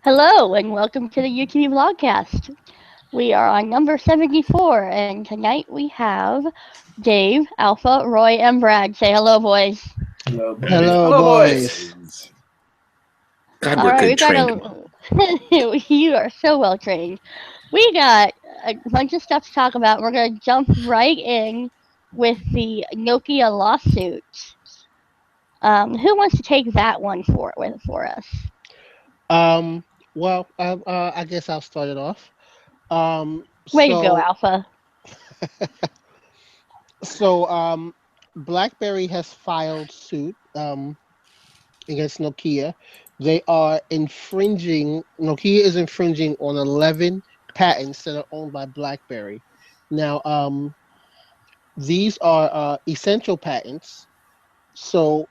Hello, and welcome to the UTB Blogcast. We are on number 74, and tonight we have Dave, Alpha, Roy, and Brad. Say hello, boys. Hello, boys. Hello, Hello, boys. boys. God, All we're right, good we've got trained. you are so well trained. We got a bunch of stuff to talk about. We're going to jump right in with the Nokia lawsuit. Who wants to take that one for us? Um, I guess I'll start it off. Um, Way to go, so, Alpha. so, BlackBerry has filed suit against Nokia. They are infringing. Nokia is infringing on 11 patents that are owned by BlackBerry. Now, these are essential patents, so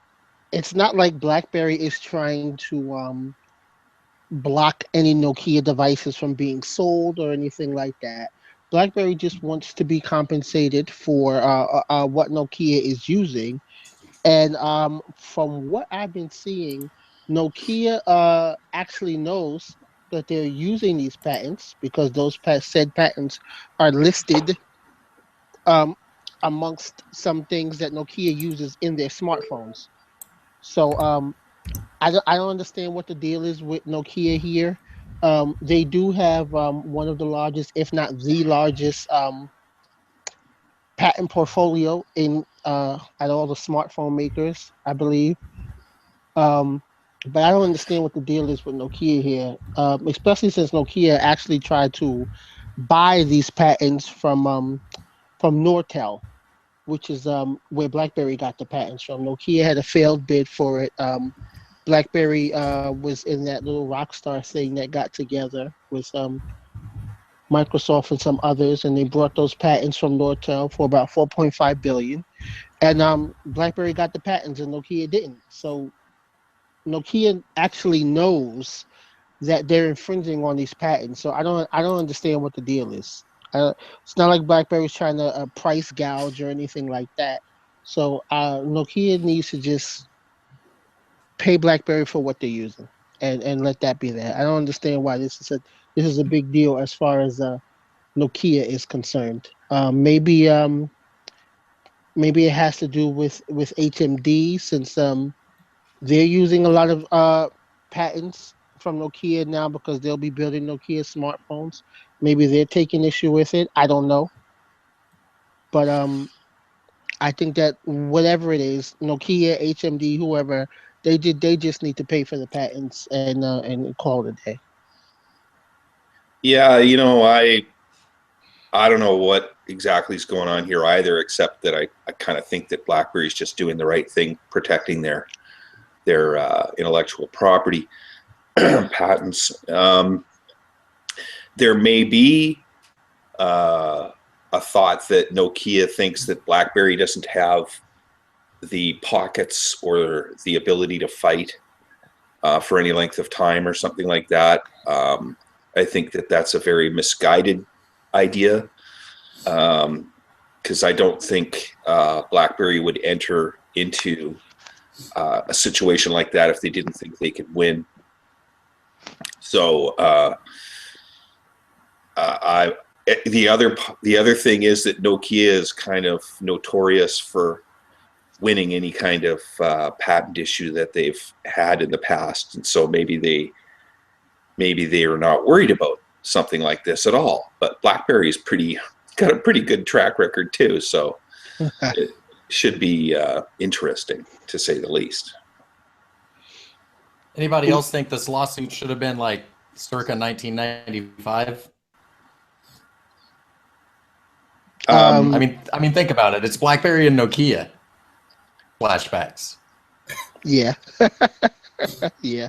it's not like BlackBerry is trying to block any Nokia devices from being sold or anything like that. BlackBerry just wants to be compensated for what Nokia is using. And from what I've been seeing, Nokia actually knows that they're using these patents because those said patents are listed um, amongst some things that Nokia uses in their smartphones. So I don't understand what the deal is with Nokia here. They do have one of the largest, if not the largest, patent portfolio in at all the smartphone makers, I believe. Um, but I don't understand what the deal is with Nokia here, especially since Nokia actually tried to buy these patents from Nortel, which is where BlackBerry got the patents from. Nokia had a failed bid for it. BlackBerry was in that little Rockstar thing that got together with Microsoft and some others, and they brought those patents from Nortel for about 4.5 billion. And BlackBerry got the patents, and Nokia didn't. So Nokia actually knows that they're infringing on these patents. So I don't understand what the deal is. It's not like BlackBerry's trying to price gouge or anything like that. So Nokia needs to just pay BlackBerry for what they're using, and let that be that. I don't understand why this is a big deal as far as Nokia is concerned. Maybe it has to do with HMD since they're using a lot of patents from Nokia now because they'll be building Nokia smartphones. Maybe they're taking issue with it. I don't know, but I think that whatever it is, Nokia, HMD, whoever, they just need to pay for the patents and call it a day. Yeah, I don't know what exactly is going on here either, except that I kind of think that BlackBerry's just doing the right thing, protecting their intellectual property patents. There may be a thought that Nokia thinks that BlackBerry doesn't have the pockets or the ability to fight for any length of time or something like that. I think that that's a very misguided idea because I don't think BlackBerry would enter into a situation like that if they didn't think they could win. So the other thing is that Nokia is kind of notorious for winning any kind of patent issue that they've had in the past, and so maybe they are not worried about something like this at all. But BlackBerry's got a pretty good track record too, so it should be interesting to say the least. Anybody else think this lawsuit should have been like circa 1995? I mean, think about it. It's BlackBerry and Nokia. Flashbacks. Yeah. Yeah.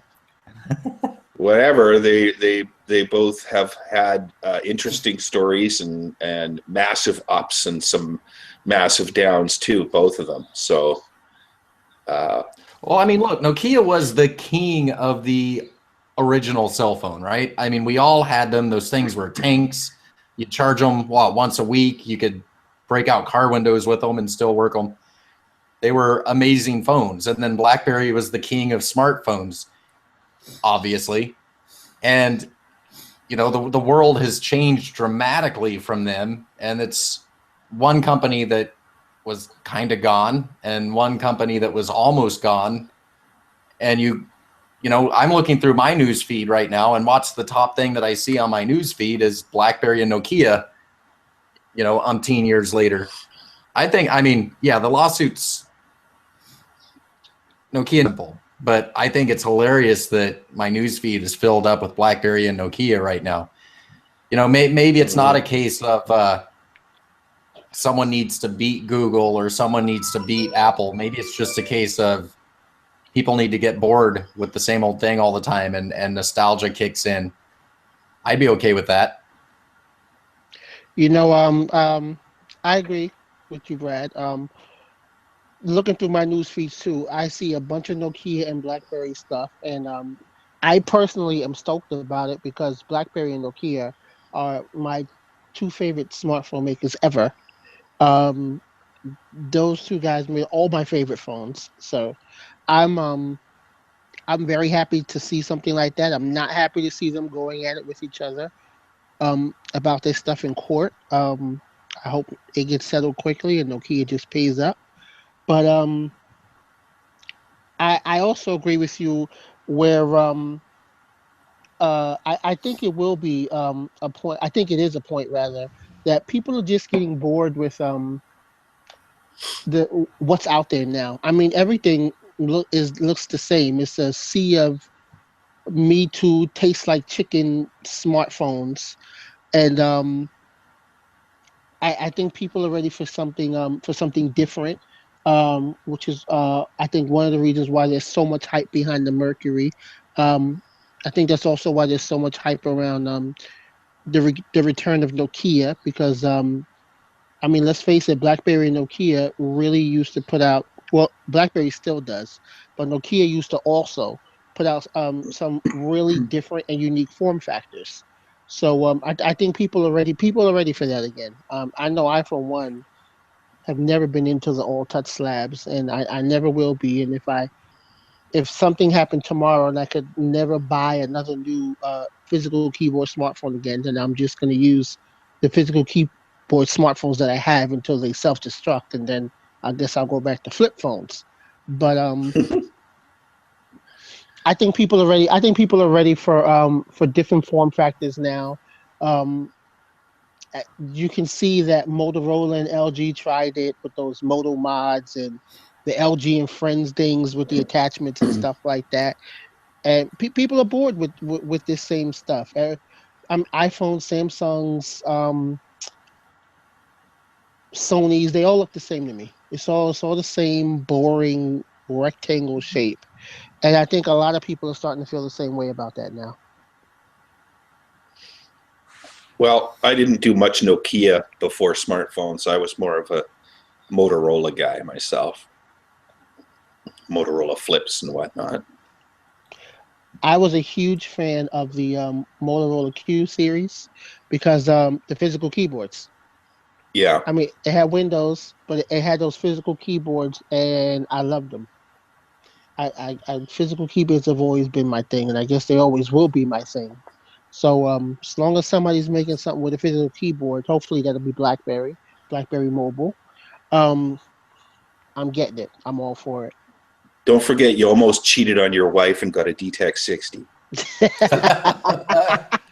Whatever, they both have had interesting stories and massive ups and some massive downs too, both of them. So Well, I mean, look, Nokia was the king of the original cell phone, right? I mean, we all had them. Those things were tanks. You charge them once a week. You could break out car windows with them and still work them. They were amazing phones. And then BlackBerry was the king of smartphones, obviously. And the world has changed dramatically from them, and it's one company that was kind of gone and one company that was almost gone. And I'm looking through my news feed right now, and what's the top thing that I see on my news feed is BlackBerry and Nokia, umpteen years later. The lawsuits, Nokia simple, but I think it's hilarious that my news feed is filled up with BlackBerry and Nokia right now. Maybe it's not a case of someone needs to beat Google or someone needs to beat Apple. Maybe it's just a case of people need to get bored with the same old thing all the time, and nostalgia kicks in. I'd be okay with that. I agree with you, Brad. Looking through my news feeds too, I see a bunch of Nokia and BlackBerry stuff, and I personally am stoked about it because BlackBerry and Nokia are my two favorite smartphone makers ever. Um, those two guys made all my favorite phones, so I'm very happy to see something like that. I'm not happy to see them going at it with each other about this stuff in court. I hope it gets settled quickly and Nokia just pays up. But I also agree with you where I think it will be a point. I think it is a point rather that people are just getting bored with the what's out there now. I mean, everything looks the same. It's a sea of Me Too, tastes like chicken smartphones, and I think people are ready for something different, which is I think one of the reasons why there's so much hype behind the Mercury. Um, I think that's also why there's so much hype around the return of Nokia because I mean, let's face it, BlackBerry and Nokia really used to put out, well, BlackBerry still does, but Nokia used to also put out some really different and unique form factors. So I think people are ready for that again. I know I, for one, have never been into the all touch slabs, and I never will be. And if something happened tomorrow and I could never buy another new physical keyboard smartphone again, then I'm just going to use the physical keyboard smartphones that I have until they self-destruct, and then I guess I'll go back to flip phones. But I think people are ready. I think people are ready for different form factors now. Um, you can see that Motorola and LG tried it with those Moto mods and the LG and Friends things with the attachments and stuff like that. And people are bored with this same stuff. iPhone, Samsung's, Sony's, they all look the same to me. It's all the same boring rectangle shape. And I think a lot of people are starting to feel the same way about that now. Well, I didn't do much Nokia before smartphones. I was more of a Motorola guy myself. Motorola flips and whatnot. I was a huge fan of the Motorola Q series because the physical keyboards. Yeah. I mean, it had Windows, but it had those physical keyboards, and I loved them. Physical keyboards have always been my thing, and I guess they always will be my thing. So as long as somebody's making something with a physical keyboard, hopefully that'll be BlackBerry Mobile. Um, I'm getting it. I'm all for it. Don't forget, you almost cheated on your wife and got a DTEC 60.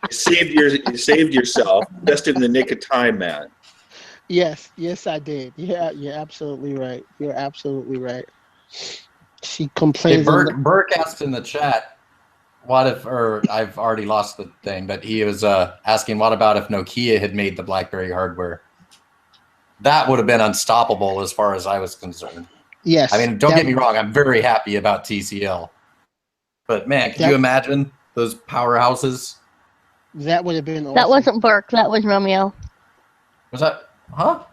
You saved yourself just in the nick of time, man. Yes, I did. Yeah, you're absolutely right. You're absolutely right. She Hey, complains. Burke asked in the chat, what if, or I've already lost the thing, but he was asking, what about if Nokia had made the BlackBerry hardware? That would have been unstoppable as far as I was concerned. Yes. I mean, don't get me wrong, I'm very happy about TCL. But man, could you imagine those powerhouses? That would have been awesome. That wasn't Burke, that was Romeo. Was that, huh?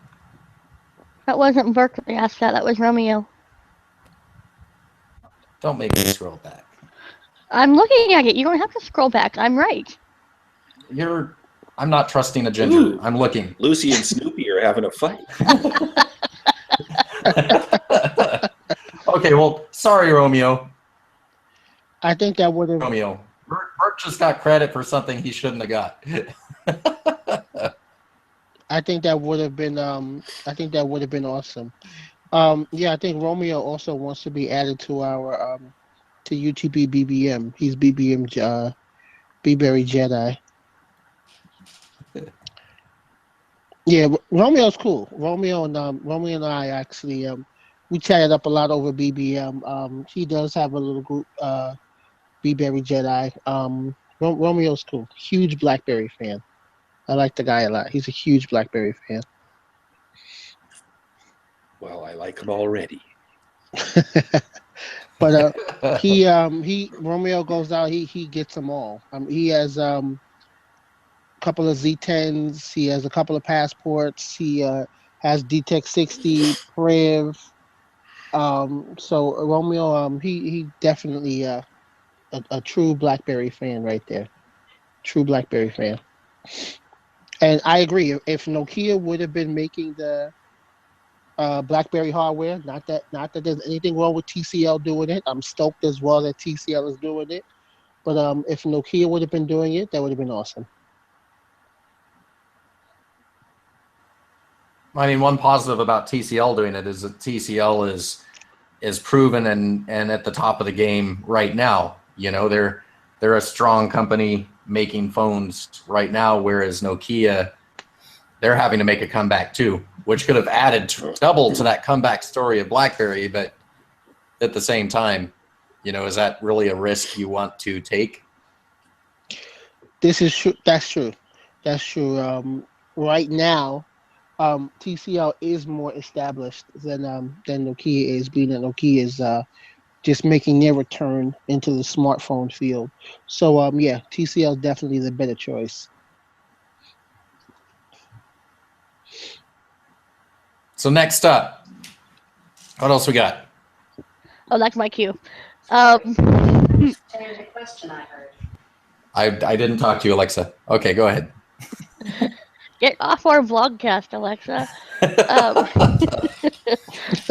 That wasn't Burke that asked that, that was Romeo. Don't make me scroll back. I'm looking at it, you don't have to scroll back, I'm right. I'm not trusting a ginger. Ooh. I'm looking. Lucy and Snoopy are having a fight. Okay, well, sorry, Romeo. I think that would have. Romeo. Bert just got credit for something he shouldn't have got. I think that would have been awesome. Yeah, I think Romeo also wants to be added to our to UTB BBM. He's BBM B-Berry Jedi. Yeah, Romeo's cool. Romeo and I actually we chatted up a lot over BBM. He does have a little group B-Berry Jedi. Romeo's cool. Huge BlackBerry fan. I like the guy a lot. He's a huge BlackBerry fan. Well, I like him already. But he Romeo goes out. He gets them all. He has couple of Z10s. He has a couple of passports. He has DTEC 60 Priv. So Romeo, he definitely a true BlackBerry fan right there. True BlackBerry fan. And I agree. If Nokia would have been making the BlackBerry hardware, not that there's anything wrong with TCL doing it. I'm stoked as well that TCL is doing it. But if Nokia would have been doing it, that would have been awesome. I mean, one positive about TCL doing it is that TCL is proven and at the top of the game right now. You know, they're a strong company making phones right now, whereas Nokia, they're having to make a comeback too, which could have added double to that comeback story of BlackBerry. But at the same time, you know, is that really a risk you want to take? This is true. That's true. That's true. Right now, TCL is more established than Nokia is, being that Nokia is just making their return into the smartphone field. So yeah, TCL is definitely the better choice. So next up, what else we got? Oh, that's my cue. There's a question I heard. I didn't talk to you, Alexa. Okay, go ahead. Get off our vlogcast, Alexa.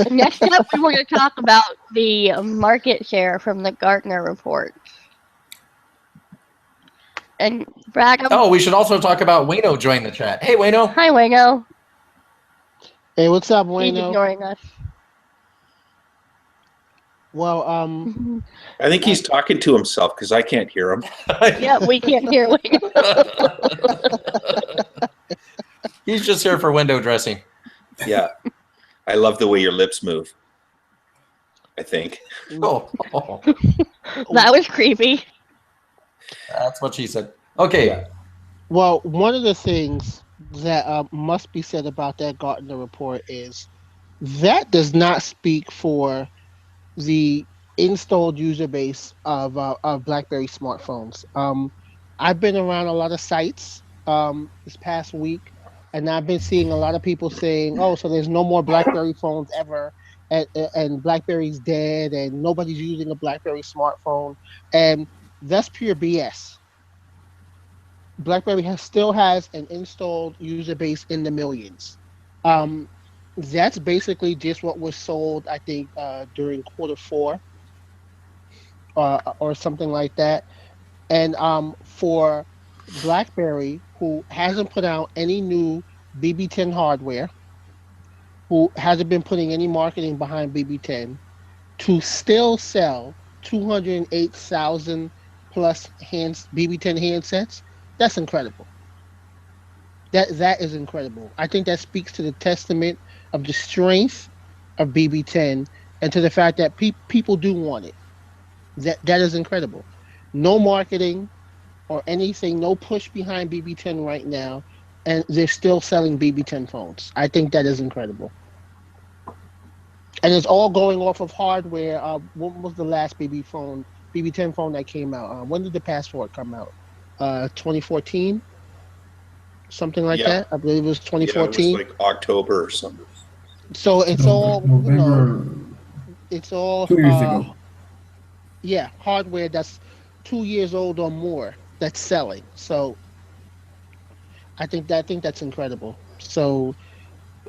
Next up, we want to talk about the market share from the Gartner report. And Brad, Oh, we should also talk about Wayno join the chat. Hey, Wayno. hi, Wayno. Hey, what's up, He's Wayno? ignoring us. Well, I think he's talking to himself because I can't hear him. Yeah, we can't hear Wayno. He's just here for window dressing. Yeah. I love the way your lips move. I think. Oh, That was creepy. that's what she said. Okay. well, one of the things that must be said about that Gartner report is that does not speak for the installed user base of BlackBerry smartphones. I've been around a lot of sites this past week, and I've been seeing a lot of people saying, "Oh, so there's no more BlackBerry phones ever, and BlackBerry's dead, and nobody's using a BlackBerry smartphone," and that's pure BS. BlackBerry still has an installed user base in the millions. Um, that's basically just what was sold, I think, during Q4 or something like that. And for BlackBerry, who hasn't put out any new BB10 hardware, who hasn't been putting any marketing behind BB10, to still sell 208,000 plus BB10 handsets, that's incredible. That is incredible. I think that speaks to the testament of the strength of BB10 and to the fact that people do want it. That is incredible. No marketing or anything, no push behind BB10 right now, and they're still selling BB10 phones. I think that is incredible. And it's all going off of hardware. When was the last BB10 phone that came out? When did the Passport come out? 2014? Something like that. I believe it was 2014. Yeah, it was like October or something. So it's all, November, it's all 2 years ago. Yeah, hardware that's 2 years old or more that's selling. So I think that's incredible. So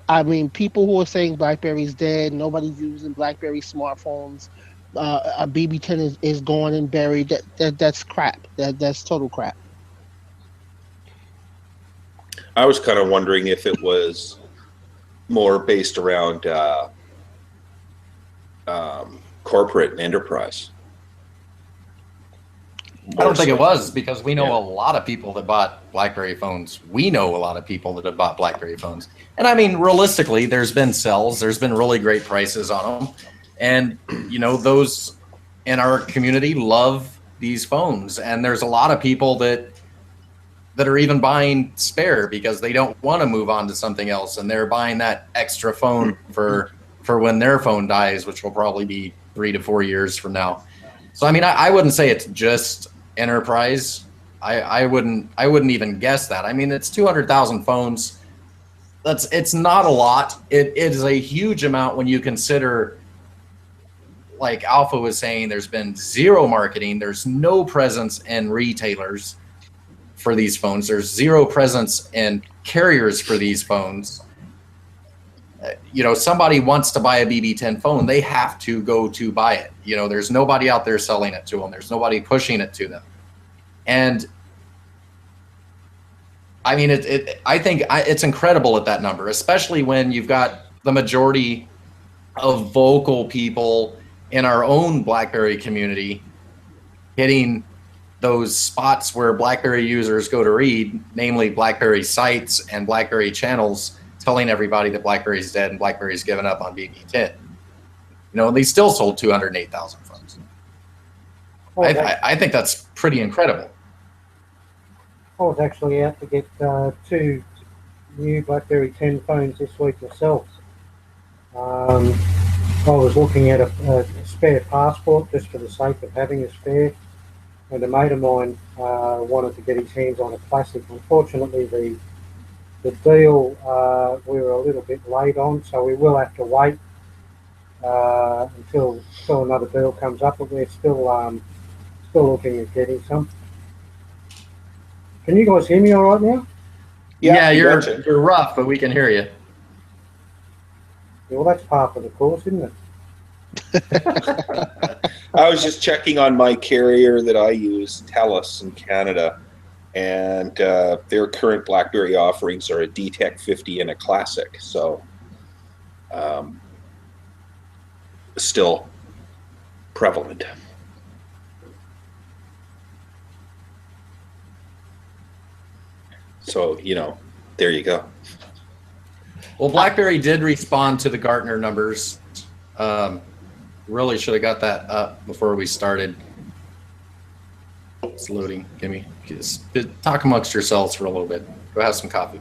I mean, people who are saying BlackBerry's dead, nobody's using BlackBerry smartphones, a BB10 is gone and buried. That's crap. That's total crap. I was kind of wondering if it was more based around corporate and enterprise. I don't think it was, because we know a lot of people that bought BlackBerry phones. We know a lot of people that have bought BlackBerry phones. And I mean, realistically, there's been sales. There's been really great prices on them. And, you know, those in our community love these phones. And there's a lot of people that are even buying spare because they don't want to move on to something else. And they're buying that extra phone for when their phone dies, which will probably be 3 to 4 years from now. So, I mean, I wouldn't say it's just enterprise. I wouldn't even guess that. I mean, it's 200,000 phones. It's not a lot. It is a huge amount when you consider, like Alpha was saying, there's been zero marketing. There's no presence in retailers for these phones. There's zero presence in carriers for these phones. You know, somebody wants to buy a BB10 phone, they have to go to buy it. You know, there's nobody out there selling it to them. There's nobody pushing it to them. And I mean, I think it's incredible at that number, especially when you've got the majority of vocal people in our own BlackBerry community hitting those spots where BlackBerry users go to read, namely BlackBerry sites and BlackBerry channels, telling everybody that BlackBerry's dead and BlackBerry's given up on BB10. You know, and they still sold 208,000 phones. I think that's pretty incredible. I was actually out to get 2 new BlackBerry 10 phones this week myself. I was looking at a spare passport just for the sake of having a spare, and a mate of mine wanted to get his hands on a classic. Unfortunately, the deal we were a little bit late on, so we will have to wait until another deal comes up, but we're still looking at getting some. Can you guys hear me all right now? Yeah, you're rough, but we can hear you. Yeah, well, that's part of the course, isn't it? I was just checking on my carrier that I use, TELUS in Canada, and their current BlackBerry offerings are a DTEC 50 and a Classic. So still prevalent. So, you know, there you go. Well, BlackBerry did respond to the Gartner numbers. Really should have got that up before we started. It's loading. Just talk amongst yourselves for a little bit. Go have some coffee.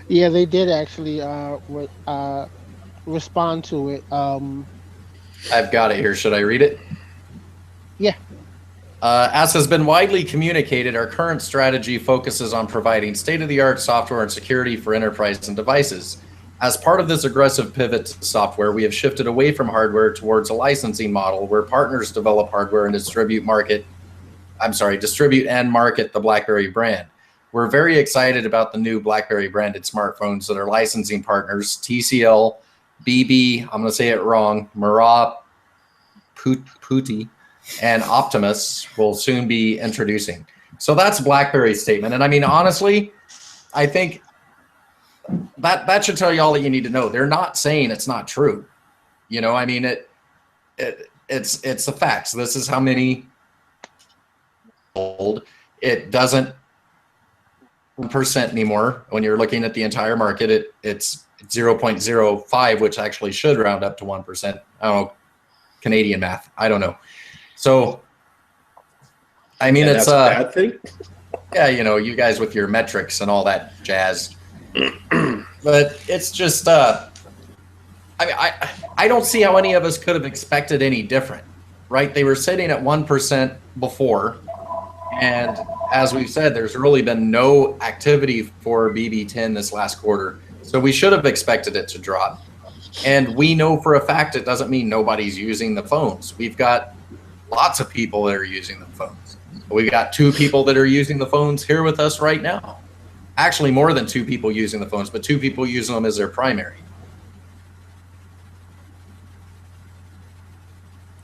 Yeah, they did actually respond to it. I've got it here. Should I read it? Yeah. As has been widely communicated, our current strategy focuses on providing state-of-the-art software and security for enterprise and devices. As part of this aggressive pivot to software, we have shifted away from hardware towards a licensing model where partners develop hardware and distribute and market the BlackBerry brand. We're very excited about the new BlackBerry branded smartphones that our licensing partners, TCL, BB, I'm going to say it wrong, Murrah, Putti, and Optimus will soon be introducing. So that's BlackBerry's statement. And I mean, honestly, I think that should tell you all that you need to know. They're not saying it's not true. You know, I mean, it's the facts. This is how many sold. It doesn't 1% anymore. When you're looking at the entire market, it's 0.05, which actually should round up to 1%. I don't know, Canadian math. I don't know. So, I mean, it's a bad thing. Yeah, you know, you guys with your metrics and all that jazz. But it's just, I mean, I don't see how any of us could have expected any different, right? They were sitting at 1% before, and as we've said, there's really been no activity for BB10 this last quarter. So we should have expected it to drop. And we know for a fact it doesn't mean nobody's using the phones. We've got lots of people that are using the phones. We've got 2 people that are using the phones here with us right now. Actually, more than 2 people using the phones, but 2 people using them as their primary.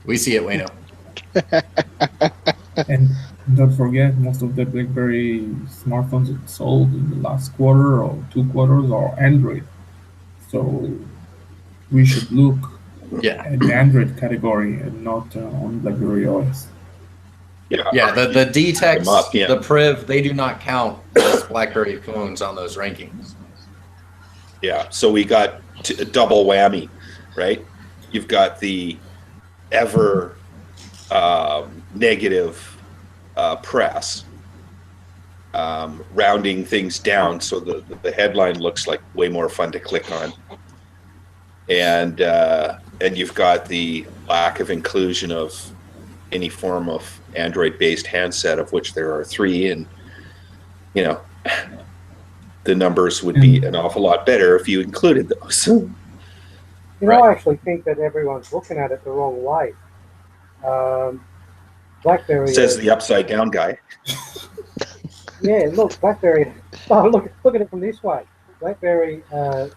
We see it, Wayno. And don't forget, most of the BlackBerry smartphones that sold in the last quarter or 2 quarters are Android. So we should look Yeah. at the Android category and not on BlackBerry OS. Yeah, the D-Tex, Them up, yeah. the Priv, they do not count as BlackBerry phones on those rankings. Yeah, so we got a double whammy, right? You've got the ever negative press rounding things down so the headline looks like way more fun to click on, and you've got the lack of inclusion of any form of Android-based handset, of which there are 3, and you know the numbers would be an awful lot better if you included those. You know, Right. I actually think that everyone's looking at it the wrong way. BlackBerry Says the upside down guy. Yeah, look, BlackBerry. Oh, look at it from this way. BlackBerry are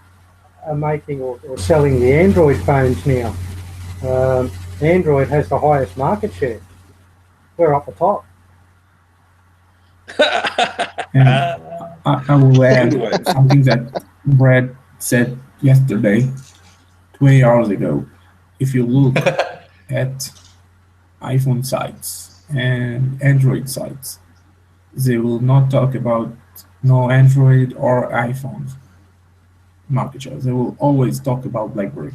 making or selling the Android phones now. Android has the highest market share. We're up the top. And I will add something that Brad said yesterday, 2 hours ago. If you look at iPhone sites and Android sites, they will not talk about no Android or iPhones market share. They will always talk about BlackBerry.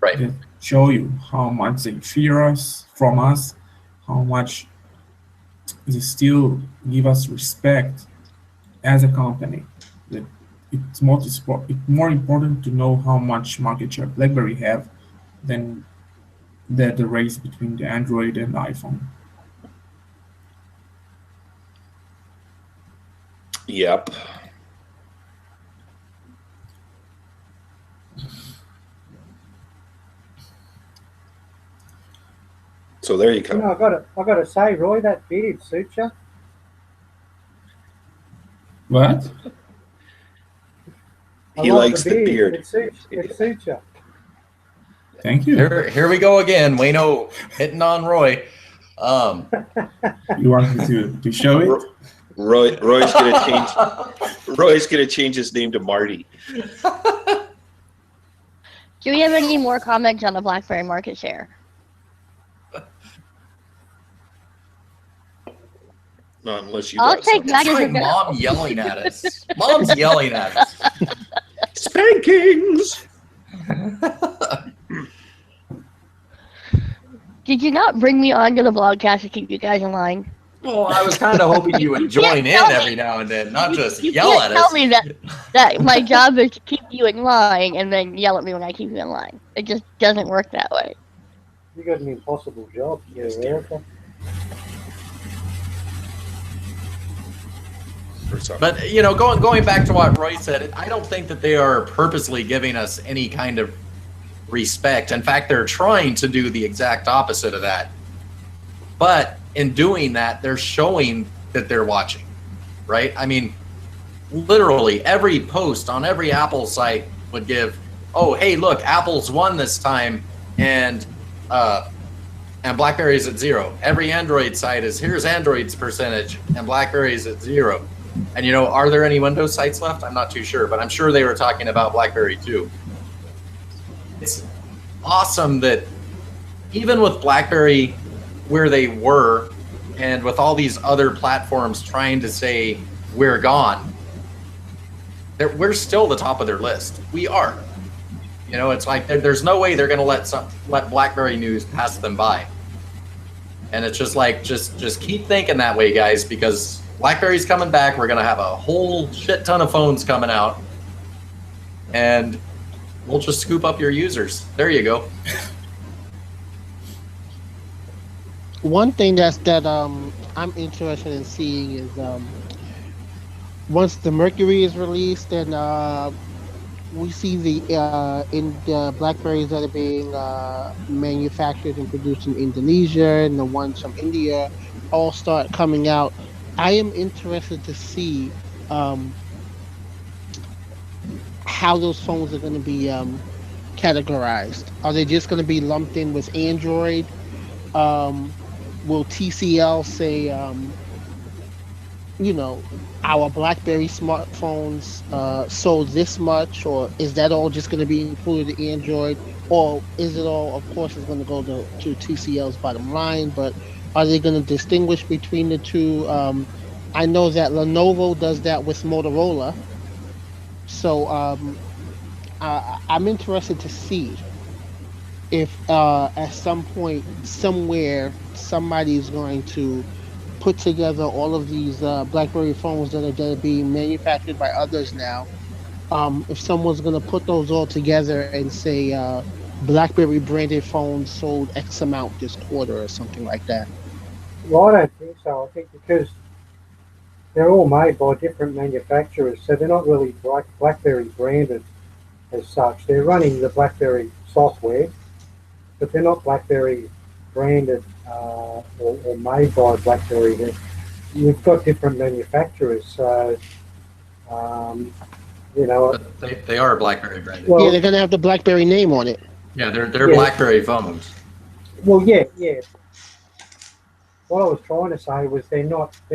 Right. They show you how much they fear us from us, how much they still give us respect as a company. That it's more important to know how much market share BlackBerry have than the race between the Android and iPhone. Yep. So there you You know, go. I got to say, Roy, that beard suits you. What? I He like likes the beard. It suits you. Thank you. Here we go again. Wayno hitting on Roy. You want me to show it? Roy's gonna change his name to Marty. Do we have any more comments on the BlackBerry market share? Not unless you I'll got take something. that It's as a like go. Mom yelling at us. Mom's yelling at us. Spankings. Did you not bring me onto the blogcast to keep you guys in line? Well, I was kind of hoping you would join in every now and then, not just You yell can't at tell us. me that my job is to keep you in line and then yell at me when I keep you in line. It just doesn't work that way. You got an impossible job here, Erica. But you know, going back to what Roy said, I don't think that they are purposely giving us any kind of respect. In fact, they're trying to do the exact opposite of that. But in doing that, they're showing that they're watching, right? I mean, literally every post on every Apple site would give, oh, hey, look, Apple's won this time, and BlackBerry's at 0. Every Android site is, here's Android's percentage, and BlackBerry's at 0. And you know, are there any Windows sites left? I'm not too sure, but I'm sure they were talking about BlackBerry too. It's awesome that even with BlackBerry where they were, and with all these other platforms trying to say we're gone, we're still the top of their list. We are. You know, it's like there's no way they're going to let BlackBerry news pass them by. And it's just like, just keep thinking that way, guys, because BlackBerry's coming back. We're going to have a whole shit ton of phones coming out, and we'll just scoop up your users. There you go. One thing that I'm interested in seeing is once the Mercury is released, and we see the Blackberries that are being manufactured and produced in Indonesia, and the ones from India all start coming out. I am interested to see how those phones are going to be categorized. Are they just going to be lumped in with Android, Will TCL say, you know, our BlackBerry smartphones sold this much, or is that all just going to be included in Android, or is it all? Of course, it's going to go to TCL's bottom line, but are they going to distinguish between the two? I know that Lenovo does that with Motorola, so I'm interested to see if at some point somewhere somebody's going to put together all of these BlackBerry phones that are being manufactured by others now. If someone's going to put those all together and say BlackBerry branded phones sold X amount this quarter or something like that. Well, I don't think so. I think because they're all made by different manufacturers, so they're not really BlackBerry branded as such. They're running the BlackBerry software, but they're not BlackBerry branded or made by BlackBerry. You've got different manufacturers, so you know. But they are BlackBerry branded. Well, Yeah, they're going to have the BlackBerry name on it. Yeah, they're Yeah. BlackBerry phones. Well, yeah. What I was trying to say was they're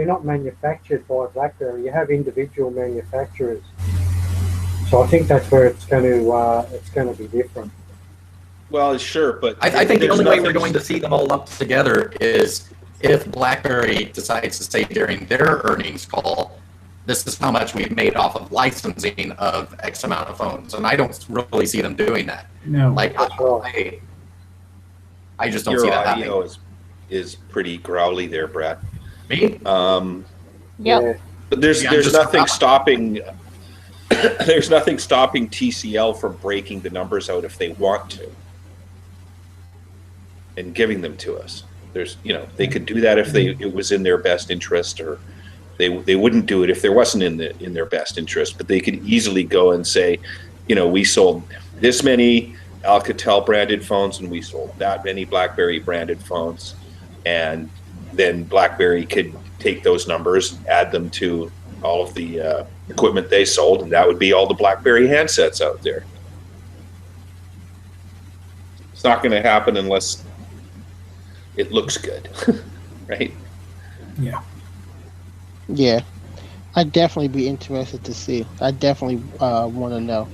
not manufactured by BlackBerry. You have individual manufacturers, so I think that's where it's going to be different. Well, sure, but I think the there's only way we're nothing- going to see them all lumped together is if BlackBerry decides to say during their earnings call, this is how much we've made off of licensing of X amount of phones. And I don't really see them doing that. No. Like, That's right. I just don't Your see that audio happening. is pretty growly there, Brad. Me? Yep. Yeah. But there's Yeah, I'm just nothing growling. stopping. There's nothing stopping TCL from breaking the numbers out if they want to, and giving them to us. There's, they could do that if it was in their best interest, or they wouldn't do it if there wasn't in their best interest. But they could easily go and say, we sold this many Alcatel branded phones and we sold that many BlackBerry branded phones, and then BlackBerry could take those numbers and add them to all of the equipment they sold, and that would be all the BlackBerry handsets out there. It's not going to happen unless it looks good, right? Yeah. Yeah, I'd definitely be interested to see. I definitely want to know.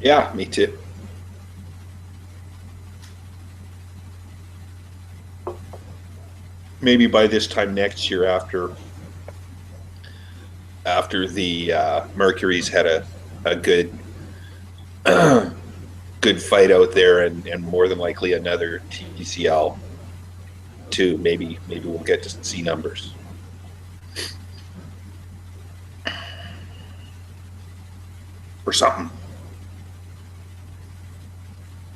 Yeah, me too. Maybe by this time next year, after the Mercury's had a good good fight out there, and more than likely another TCL too. Maybe we'll get to see numbers. Or something.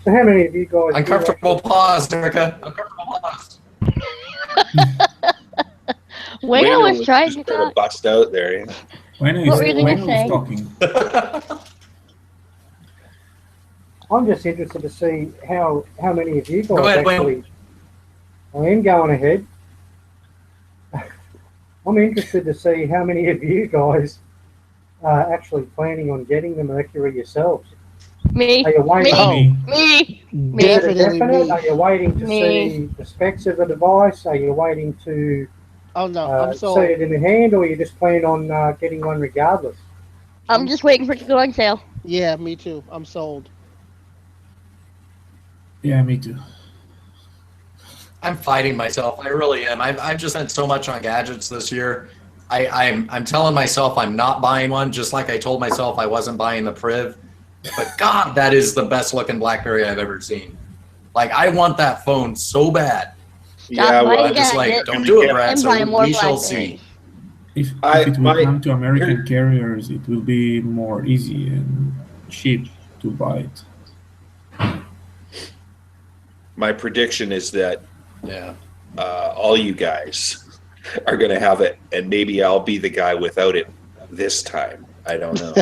So how many of you guys? Uncomfortable pause, Erica. Uncomfortable pause. Wayno was trying to just gonna talk. bust out there. Yeah. When What were you gonna say? talking. I'm just interested to see how many of you guys Go ahead, Wayne. actually. I am going ahead. I'm interested to see how many of you guys are actually planning on getting the Mercury yourselves. Me. Are you waiting? Oh. Me. Is it a Definitely definite? me. Are you waiting to Me. see the specs of the device? Are you waiting to Oh no, I'm see sold. it in the hand, or you just plan on getting one regardless? I'm just waiting for it to go on sale. Yeah, me too. I'm sold. Yeah, me too. I'm fighting myself. I really am. I've just spent so much on gadgets this year. I'm telling myself I'm not buying one, just like I told myself I wasn't buying the Priv. But God, that is the best looking BlackBerry I've ever seen. Like, I want that phone so bad. Yeah, buying well, I'm just like, gadgets don't do it, and Brad. and So buy more we shall BlackBerries. see. If I- it will my- come to American carriers, it will be more easy and cheap to buy it. my prediction is that Yeah. all you guys are going to have it, and maybe I'll be the guy without it this time. I don't know.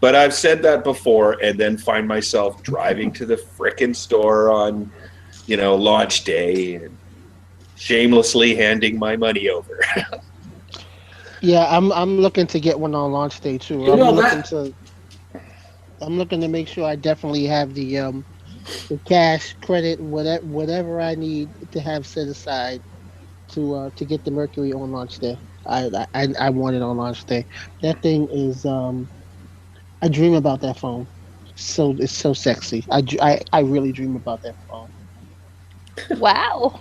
But I've said that before, and then find myself driving to the frickin' store on, launch day, and shamelessly handing my money over. Yeah, I'm looking to get one on launch day too. You know I'm looking to make sure I definitely have the the cash, credit, whatever I need to have set aside to get the Mercury on launch day. I want it on launch day. That thing is I dream about that phone. So it's so sexy. I really dream about that phone. Wow.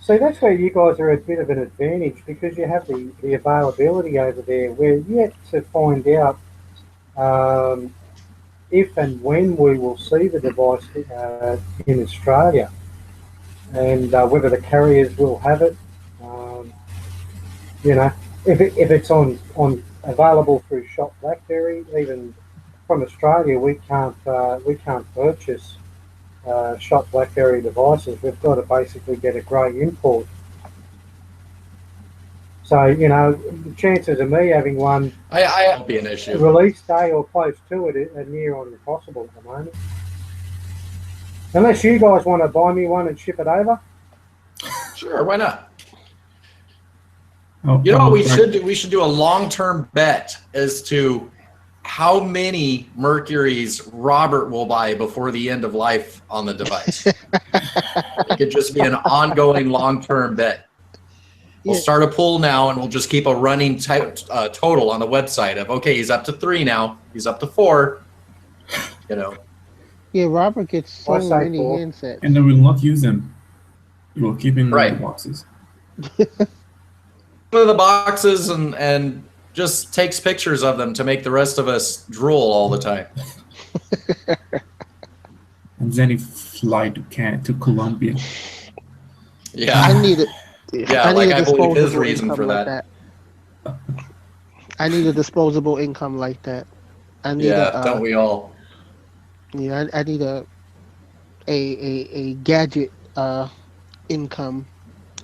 So that's where you guys are a bit of an advantage because you have the availability over there. We're yet to find out if and when we will see the device in Australia and whether the carriers will have it. Um, you know, if it's on available through Shop BlackBerry, even from Australia, we can't purchase Shop BlackBerry devices. We've got to basically get a grey import. So the chances of me having one I won't be an issue. release day or close to it are near on impossible at the moment. Unless you guys want to buy me one and ship it over. Sure, why not? Oh, You know I what will we try- should do? We should do a long-term bet as to how many Mercuries Robert will buy before the end of life on the device. It could just be an ongoing long-term bet. We'll Yeah. start a pool now, and we'll just keep a running total on the website of, okay, he's up to 3 now. He's up to 4. You know. Yeah, Robert gets so I say many 4. handsets. And I will not use them. You will keep in Right. the boxes. Go to the boxes and just takes pictures of them to make the rest of us drool all the time. And then you fly to Colombia. Yeah. I need it. Yeah, I like need a I believe his disposable reason income for like that. I need a disposable income like that. I need Yeah, don't we all? Yeah, I need a gadget income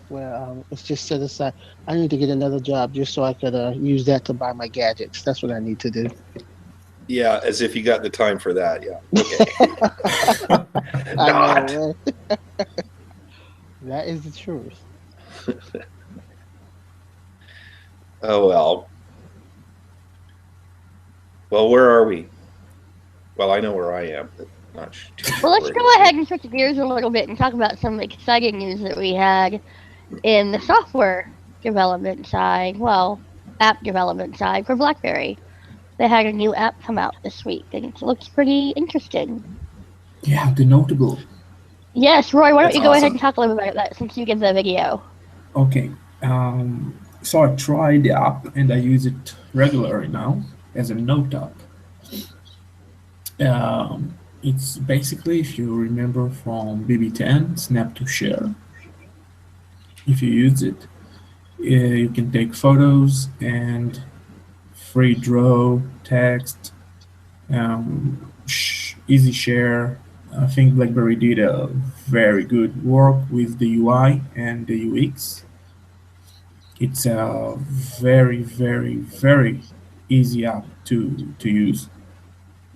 where it's just set aside. I need to get another job just so I could use that to buy my gadgets. That's what I need to do. Yeah, as if you got the time for that. Yeah. Okay. I Not. know, right? That is the truth. Oh well. Well, where are we? Well, I know where I am, but not too sure. Well, let's where go it is. ahead and switch gears a little bit and talk about some exciting news that we had in the software development side. Well, app development side for BlackBerry. They had a new app come out this week, and it looks pretty interesting. Yeah, the notable. Yes, Roy, why don't That's you go ahead awesome. and talk a little bit about that since you did the video? Okay. So I tried the app and I use it regularly now as a note app. It's basically, if you remember from BB10, Snap to Share. If you use it, you can take photos and free draw, text, easy share. I think BlackBerry did a very good work with the UI and the UX. It's a very, very, very easy app to use.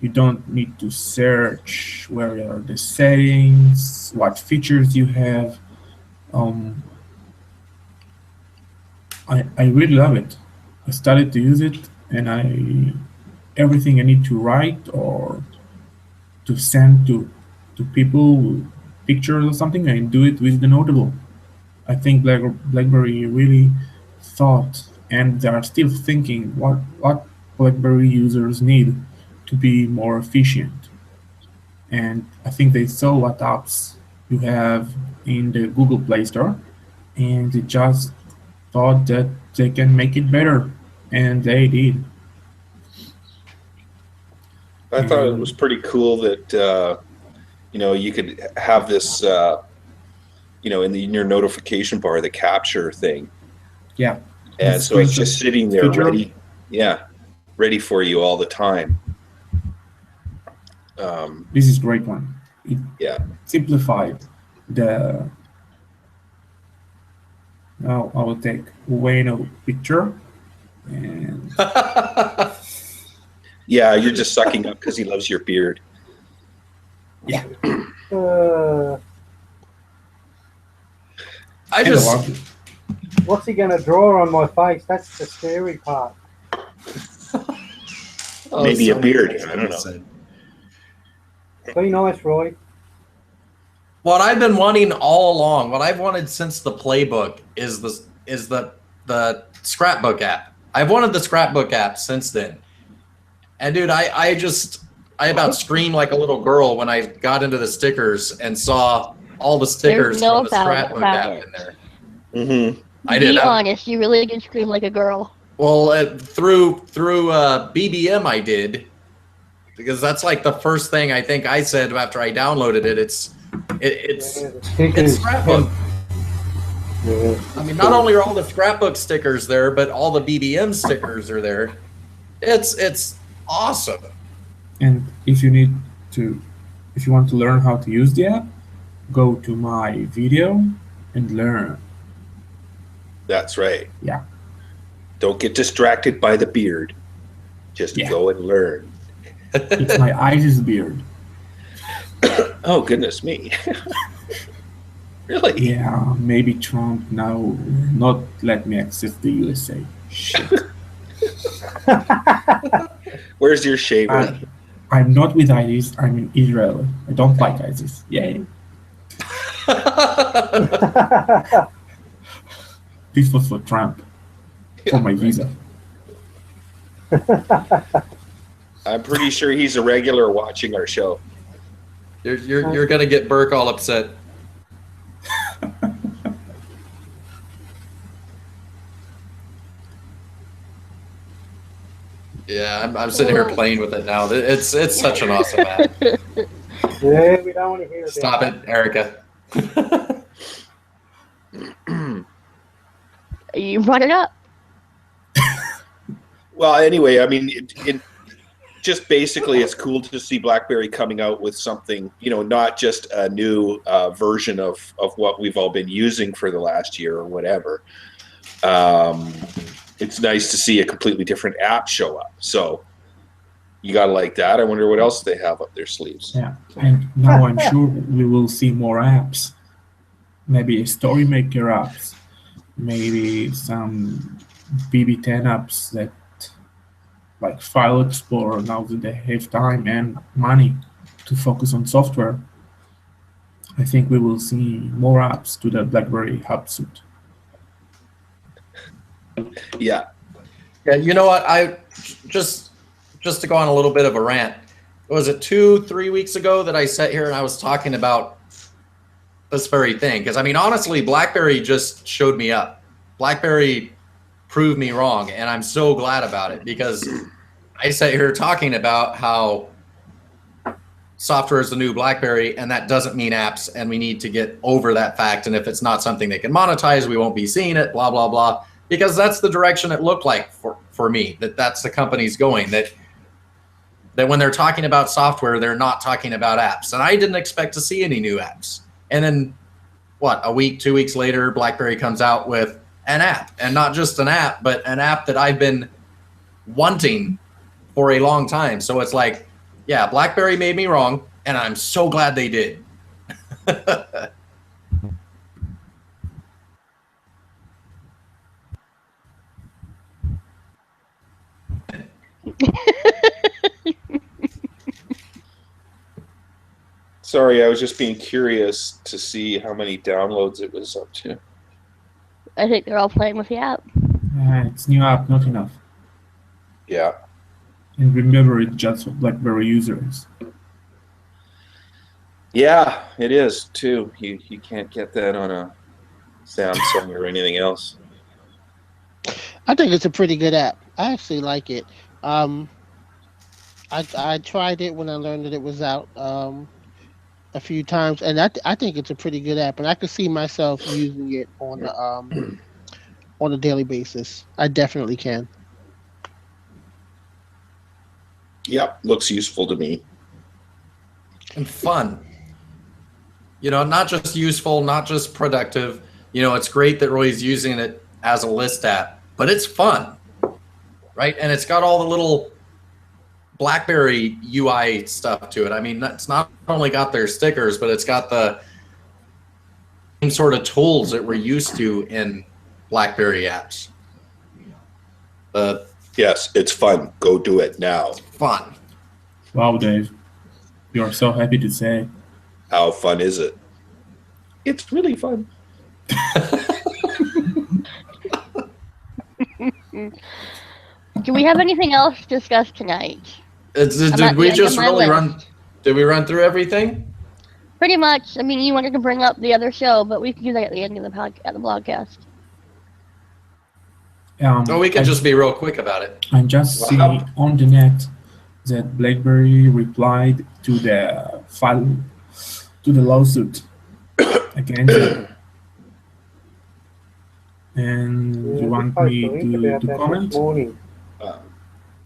You don't need to search where are the settings, what features you have. I really love it. I started to use it, and everything I need to write or to send to people, pictures or something, I do it with the Notable. I think BlackBerry really thought, and they are still thinking, what BlackBerry users need to be more efficient. And I think they saw what apps you have in the Google Play Store, and they just thought that they can make it better, and they did. I thought it was pretty cool that you could have this in your notification bar, the capture thing. Yeah. And so it's just sitting there feature. ready for you all the time. This is a great one. It simplified the. Now I will take Ueno picture and Yeah, you're just sucking up because he loves your beard. yeah. I And just a lot- What's he going to draw on my face? That's the scary part. Maybe a so many beard, things I don't know. said. Be nice, Roy. What I've been wanting all along, what I've wanted since the playbook is the scrapbook app. I've wanted the scrapbook app since then. And dude, I about screamed like a little girl when I got into the stickers and saw all the stickers no from the scrapbook about app it. in there. Mm-hmm. I did. Be honest, you really did scream like a girl. Well, through BBM I did, because that's like the first thing I think I said after I downloaded it. It's the stickers. scrapbook. Yeah. I mean, not only are all the scrapbook stickers there, but all the BBM stickers are there. It's awesome. And if you want to learn how to use the app, go to my video and learn. That's right. Yeah. Don't get distracted by the beard. Just go and learn. It's my ISIS beard. Oh, goodness me. Really? Yeah, maybe Trump now will not let me access the USA. Shit. Where's your shaver? I'm not with ISIS, I'm in Israel. I don't like ISIS. Yay. This was for Trump. For my visa. I'm pretty sure he's a regular watching our show. You're gonna get Burke all upset. Yeah, I'm sitting here playing with it now. It's such an awesome app. Yeah, we don't want to hear about Stop it, Erica. You brought it up. Well, anyway, I mean, just basically, it's cool to see BlackBerry coming out with something, not just a new version of what we've all been using for the last year or whatever. It's nice to see a completely different app show up. So you got to like that. I wonder what else they have up their sleeves. Yeah, and now I'm sure we will see more apps. Maybe story maker apps. Maybe some BB10 apps that like File Explorer, now that they have time and money to focus on software. I think we will see more apps to the BlackBerry hub suite. Yeah. Yeah, you know what? I just to go on a little bit of a rant. Was it 2-3 weeks ago that I sat here and I was talking about this very thing? Because I mean, honestly, BlackBerry just showed me up. BlackBerry proved me wrong, and I'm so glad about it, because I sat here talking about how software is the new BlackBerry, and that doesn't mean apps, and we need to get over that fact. And if it's not something they can monetize, we won't be seeing it, blah, blah, blah. Because that's the direction it looked like for me, that's the company's going, that when they're talking about software, they're not talking about apps. And I didn't expect to see any new apps. And then, a week, 2 weeks later, BlackBerry comes out with an app. And not just an app, but an app that I've been wanting for a long time. So it's like, yeah, BlackBerry made me wrong, and I'm so glad they did. Sorry, I was just being curious to see how many downloads it was up to. I think they're all playing with the app. It's new app, not enough. Yeah. And remember, it's just for BlackBerry users. Yeah, it is too. You can't get that on a Samsung or anything else. I think it's a pretty good app. I actually like it. I tried it when I learned that it was out a few times, and I think it's a pretty good app, and I could see myself using it on a daily basis. I definitely can. Yep, looks useful to me. And fun. Not just useful, not just productive. It's great that Roy's using it as a list app, but it's fun, right? And it's got all the little BlackBerry UI stuff to it. I mean, it's not only got their stickers, but it's got the same sort of tools that we're used to in BlackBerry apps. Yes, it's fun. Go do it now. Fun. Wow, Dave. You are so happy to say. How fun is it? It's really fun. Do we have anything else to discuss tonight? Did we just really run? Did we run through everything? Pretty much. I mean, you wanted to bring up the other show, but we can do that at the end of the blogcast. We could just be real quick about it. I just see on the net that BlackBerry replied to the lawsuit against it. And you want me to comment?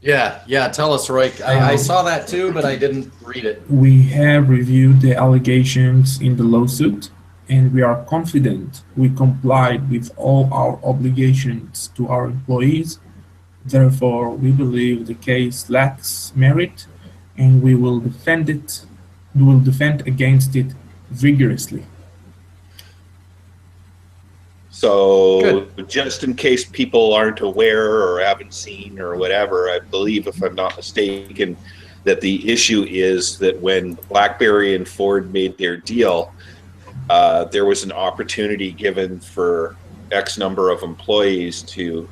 Yeah, tell us, Roy. I saw that too, but I didn't read it. We have reviewed the allegations in the lawsuit, and we are confident we complied with all our obligations to our employees. Therefore, we believe the case lacks merit, and we will defend it. We will defend against it vigorously. So, Good. Just in case people aren't aware or haven't seen or whatever, I believe, if I'm not mistaken, that the issue is that when BlackBerry and Ford made their deal, there was an opportunity given for X number of employees to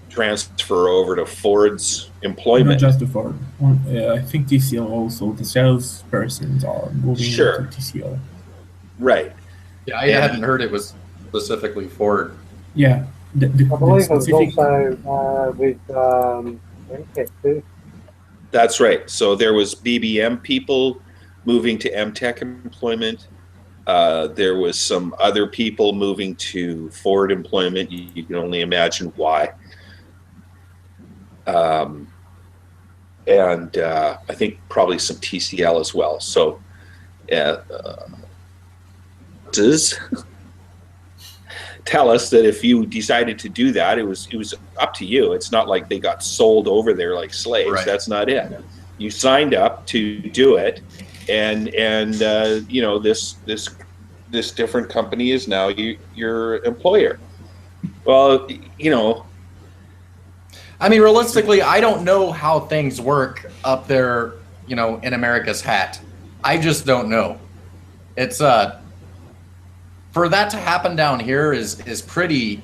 transfer over to Ford's employment. Not just the Ford. I think TCL also, the salespersons are moving to TCL. Right. Yeah, I hadn't heard it was specifically Ford. Yeah. I believe it was also with MTech too. That's right. So there was BBM people moving to MTech employment. There was some other people moving to Ford employment. You can only imagine why. And I think probably some TCL as well. So, tell us that if you decided to do that, it was up to you. It's not like they got sold over there like slaves. Right. That's not it. You signed up to do it, and you know, this different company is now your employer. Well, you know, I mean, realistically, I don't know how things work up there, you know, in America's hat. I just don't know. It's for that to happen down here is pretty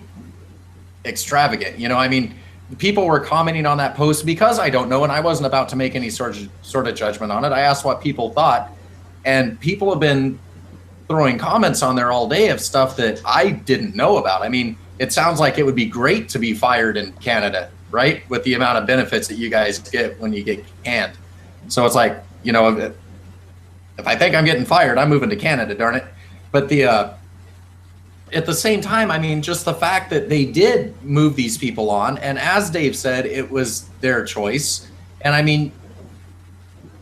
extravagant. You know, I mean, people were commenting on that post because I don't know, and I wasn't about to make any sort of judgment on it. I asked what people thought, and people have been throwing comments on there all day of stuff that I didn't know about. I mean, it sounds like it would be great to be fired in Canada, right? With the amount of benefits that you guys get when you get canned. So it's like, you know, if I think I'm getting fired, I'm moving to Canada, darn it. But at the same time, I mean, just the fact that they did move these people on, and as Dave said, it was their choice. And I mean,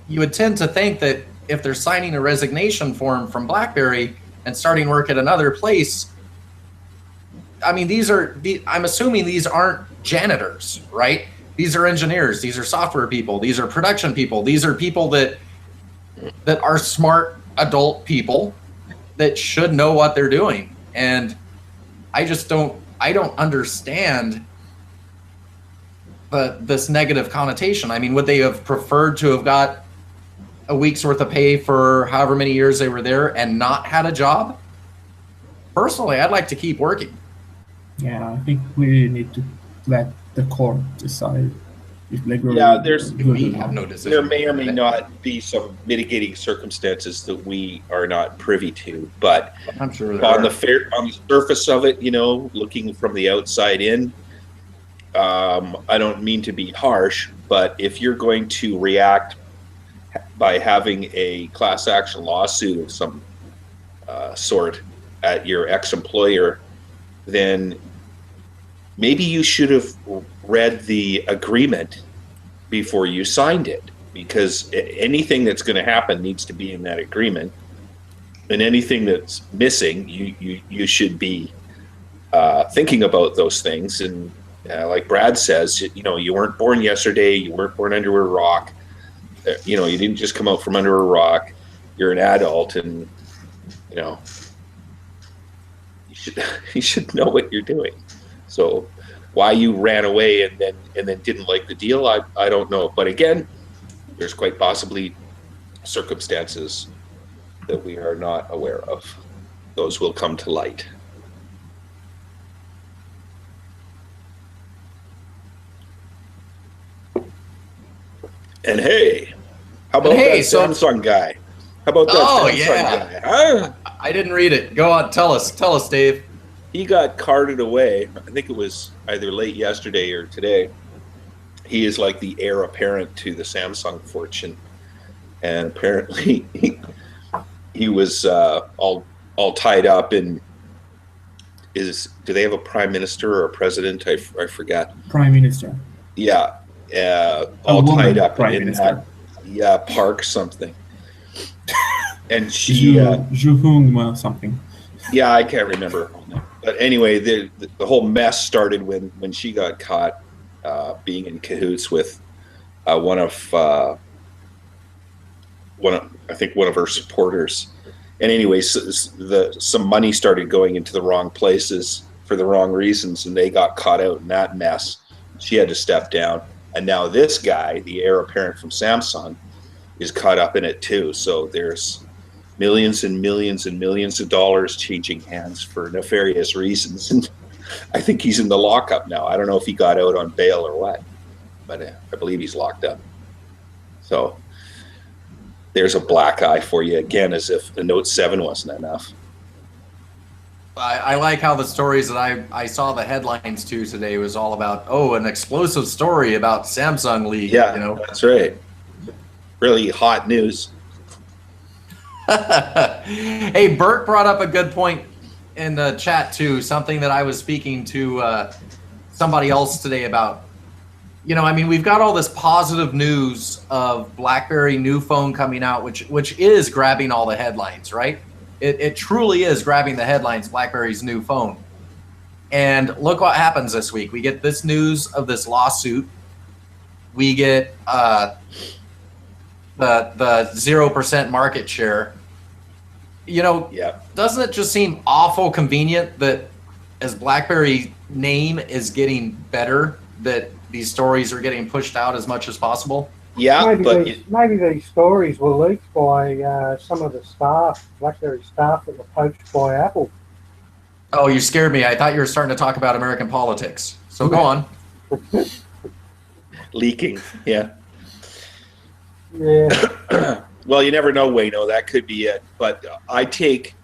you would tend to think that if they're signing a resignation form from BlackBerry and starting work at another place, I mean, I'm assuming these aren't janitors, right? These are engineers, these are software people, these are production people, these are people that are smart adult people that should know what they're doing. And I don't understand this negative connotation. I mean, would they have preferred to have got a week's worth of pay for however many years they were there and not had a job? Personally, I'd like to keep working. Yeah, I think we need to let the court decide if BlackBerry. Yeah, we have no decision. There may or may not be some mitigating circumstances that we are not privy to, but I'm sure on the surface of it, you know, looking from the outside in, I don't mean to be harsh, but if you're going to react by having a class action lawsuit of some sort at your ex-employer, then maybe you should have read the agreement before you signed it, because anything that's going to happen needs to be in that agreement, and anything that's missing, you should be thinking about those things. And like Brad says, you know, you weren't born yesterday, you weren't born under a rock, you know, you didn't just come out from under a rock. You're an adult, and you know, you should know what you're doing. So why you ran away and then didn't like the deal, I don't know. But again, there's quite possibly circumstances that we are not aware of. those will come to light. And hey, how about that Samsung guy? How about that Samsung guy? Huh? I didn't read it. Go on, tell us, Dave. He got carted away. I think it was either late yesterday or today. He is like the heir apparent to the Samsung fortune, and apparently he was all tied up in. Do they have a prime minister or a president? I forgot. Prime Minister. Yeah, all tied up prime in minister. that park something. And she Juhung or something. Yeah, I can't remember. But anyway, the whole mess started when she got caught being in cahoots with one of I think one of her supporters. And anyway, some money started going into the wrong places for the wrong reasons, and they got caught out in that mess. She had to step down, and now this guy, the heir apparent from Samsung, is caught up in it too. So there's millions and millions and millions of dollars changing hands for nefarious reasons. And I think he's in the lockup now. I don't know if he got out on bail or what, but I believe he's locked up. So there's a black eye for you again, as if the Note 7 wasn't enough. I like how the stories that I saw the headlines to today was all about, an explosive story about Samsung leak. Yeah, that's right. Really hot news. Hey, Bert brought up a good point in the chat too, something that I was speaking to somebody else today about. We've got all this positive news of BlackBerry new phone coming out, which is grabbing all the headlines, right? It truly is grabbing the headlines, BlackBerry's new phone. And look what happens this week. We get this news of this lawsuit. We get the 0% market share. Doesn't it just seem awful convenient that as BlackBerry name is getting better, that these stories are getting pushed out as much as possible? Yeah, maybe these stories were leaked by some of the staff, BlackBerry staff, that were poached by Apple. Oh, you scared me. I thought you were starting to talk about American politics. So go on. Leaking, yeah. Yeah. Well, you never know, Wayno. That could be it. But I take,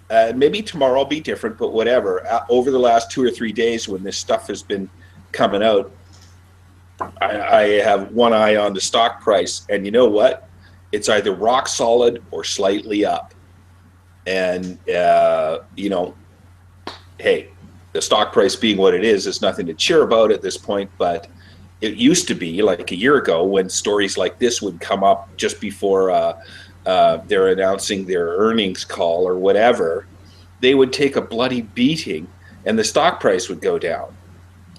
maybe tomorrow will be different, but whatever. Over the last 2 or 3 days when this stuff has been coming out, I have one eye on the stock price. And you know what? It's either rock solid or slightly up. And, hey, the stock price being what it is nothing to cheer about at this point, but it used to be like a year ago when stories like this would come up just before they're announcing their earnings call or whatever. They would take a bloody beating and the stock price would go down.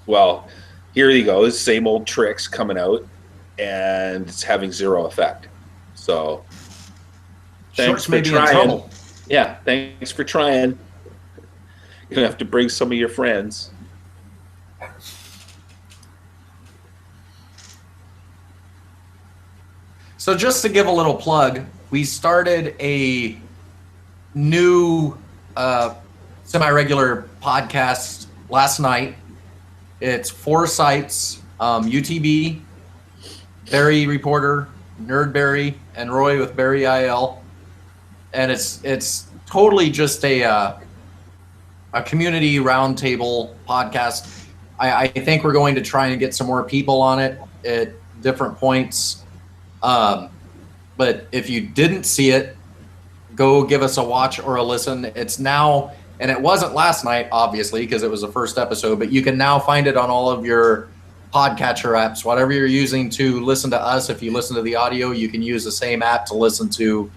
Well, here you go, same old tricks coming out, and it's having zero effect. So thanks for trying. Yeah, thanks for trying. You're gonna have to bring some of your friends. So just to give a little plug, we started a new semi-regular podcast last night. It's 4 sites, UTB, Barry Reporter, Nerdberry, and Roy with Barry IL. And it's totally just a community roundtable podcast. I think we're going to try and get some more people on it at different points. But if you didn't see it, go give us a watch or a listen. It's now, and it wasn't last night, obviously, because it was the first episode, but you can now find it on all of your podcatcher apps, whatever you're using to listen to us. If you listen to the audio, you can use the same app to listen to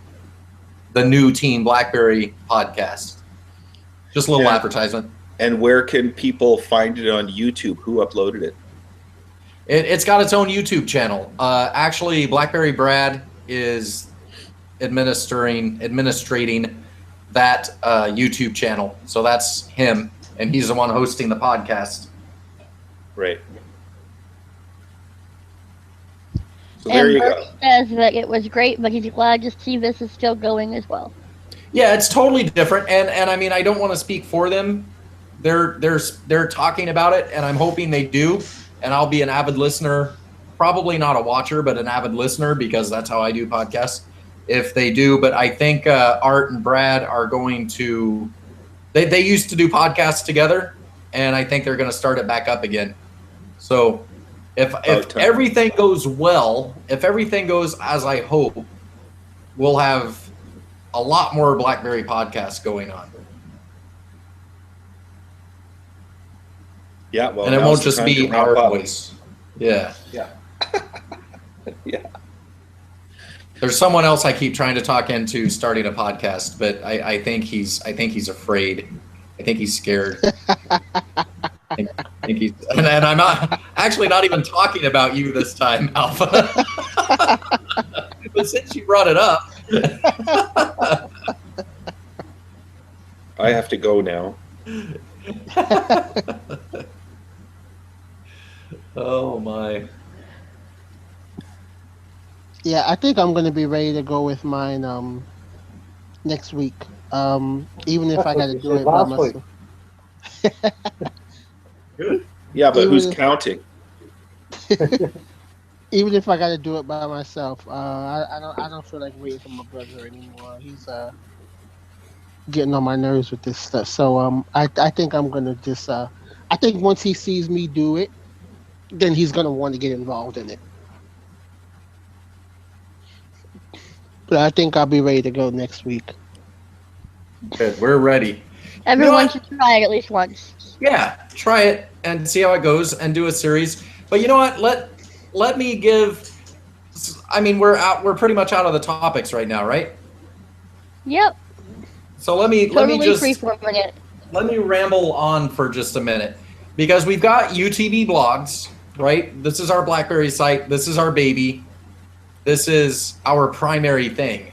the new Team BlackBerry podcast. Just a little advertisement. And where can people find it on YouTube? Who uploaded it? It's got its own YouTube channel. Actually, BlackBerry Brad is administrating that YouTube channel. So that's him, and he's the one hosting the podcast. Right. So there you go. Says that it was great, but he's glad to see this is still going as well. Yeah, it's totally different, and I mean, I don't want to speak for them. They're talking about it, and I'm hoping they do. And I'll be an avid listener, probably not a watcher, but an avid listener because that's how I do podcasts. If they do, but I think Art and Brad are going to. They used to do podcasts together, and I think they're going to start it back up again. So, if everything goes well, if everything goes as I hope, we'll have a lot more BlackBerry podcasts going on. Yeah, well, and it won't just be our voice. Yeah. Yeah. Yeah. There's someone else I keep trying to talk into starting a podcast, but I think he's afraid. I think he's scared. I think he's, and I'm not even talking about you this time, Alpha. But since you brought it up, I have to go now. Oh my. Yeah, I think I'm gonna be ready to go with mine next week. Even if I got to do it by myself. Yeah, but who's counting? Even if I got to do it by myself, I don't feel like waiting for my brother anymore. He's getting on my nerves with this stuff. So I think I'm gonna just I think once he sees me do it, then he's gonna want to get involved in it. But I think I'll be ready to go next week. Good, we're ready. Everyone should try it at least once. Yeah, try it and see how it goes and do a series. But you know what? Let me give. I mean, we're pretty much out of the topics right now, right? Yep. So let me just free-forming it. Let me ramble on for just a minute because we've got UTB blogs, right? This is our BlackBerry site. This is our baby. This is our primary thing.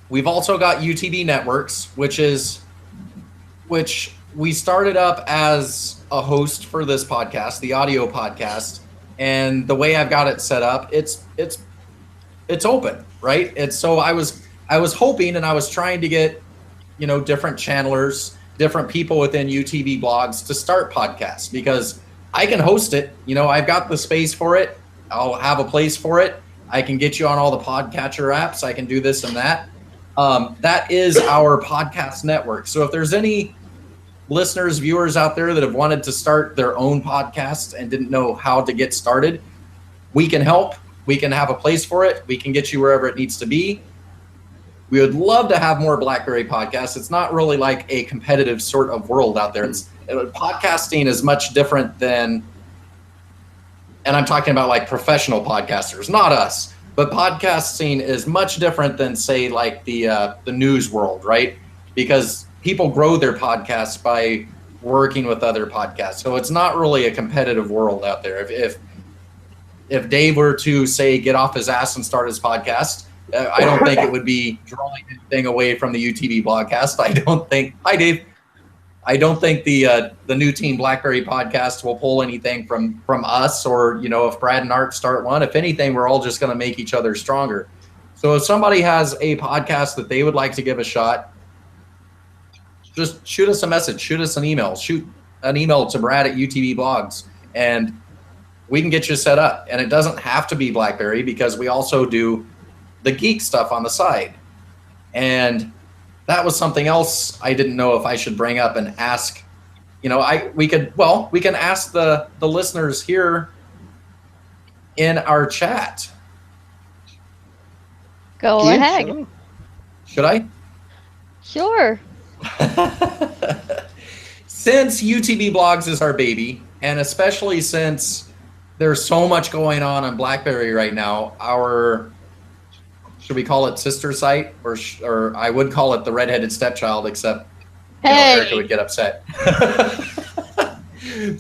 We've also got UTB Networks, which we started up as a host for this podcast, the audio podcast. And the way I've got it set up, it's open, right? It's so I was hoping and I was trying to get, different channelers, different people within UTB blogs to start podcasts because I can host it. I've got the space for it. I'll have a place for it. I can get you on all the podcatcher apps. I can do this and that. That is our podcast network. So if there's any listeners, viewers out there that have wanted to start their own podcast and didn't know how to get started, we can help. We can have a place for it. We can get you wherever it needs to be. We would love to have more BlackBerry podcasts. It's not really like a competitive sort of world out there. Podcasting is much different than, and I'm talking about like professional podcasters, not us, but podcasting is much different than say like the news world, right? Because people grow their podcasts by working with other podcasts. So it's not really a competitive world out there. If Dave were to say, get off his ass and start his podcast, I don't think it would be drawing anything away from the UTB Blogcast. Hi Dave. I don't think the new Team BlackBerry podcast will pull anything from us or, if Brad and Art start one. If anything, we're all just going to make each other stronger. So if somebody has a podcast that they would like to give a shot, just shoot us a message, shoot us an email, shoot an email to Brad at UTB Blogs, and we can get you set up. And it doesn't have to be BlackBerry because we also do the geek stuff on the side. And that was something else I didn't know if I should bring up and ask. We can ask the listeners here in our chat. Go ahead. Sure. Should I? Sure. Since UTB Blogs is our baby, and especially since there's so much going on BlackBerry right now, should we call it sister site, or I would call it the redheaded stepchild, except Erica would get upset.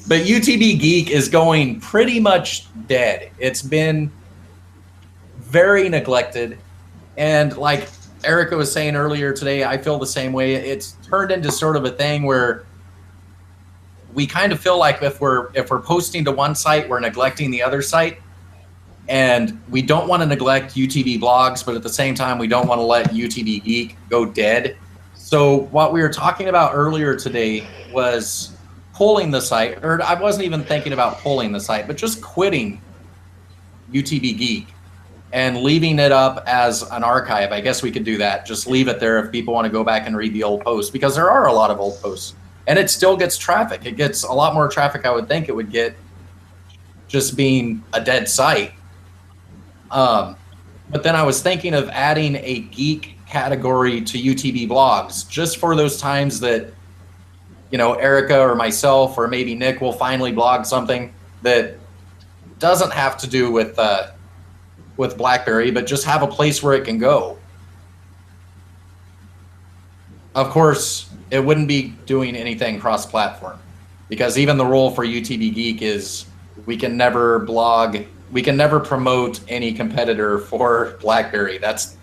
But UTB Geek is going pretty much dead. It's been very neglected, and like Erica was saying earlier today, I feel the same way. It's turned into sort of a thing where we kind of feel like if we're posting to one site, we're neglecting the other site. And we don't want to neglect UTB blogs, but at the same time, we don't want to let UTB Geek go dead. So what we were talking about earlier today was pulling the site, or I wasn't even thinking about pulling the site, but just quitting UTB Geek and leaving it up as an archive. I guess we could do that. Just leave it there if people want to go back and read the old posts, because there are a lot of old posts and it still gets traffic. It gets a lot more traffic I would think it would get just being a dead site. But then I was thinking of adding a geek category to UTB blogs just for those times that, you know, Erica or myself or maybe Nick will finally blog something that doesn't have to do with BlackBerry, but just have a place where it can go. Of course, it wouldn't be doing anything cross-platform, because even the rule for UTB Geek is we can never promote any competitor for BlackBerry. That's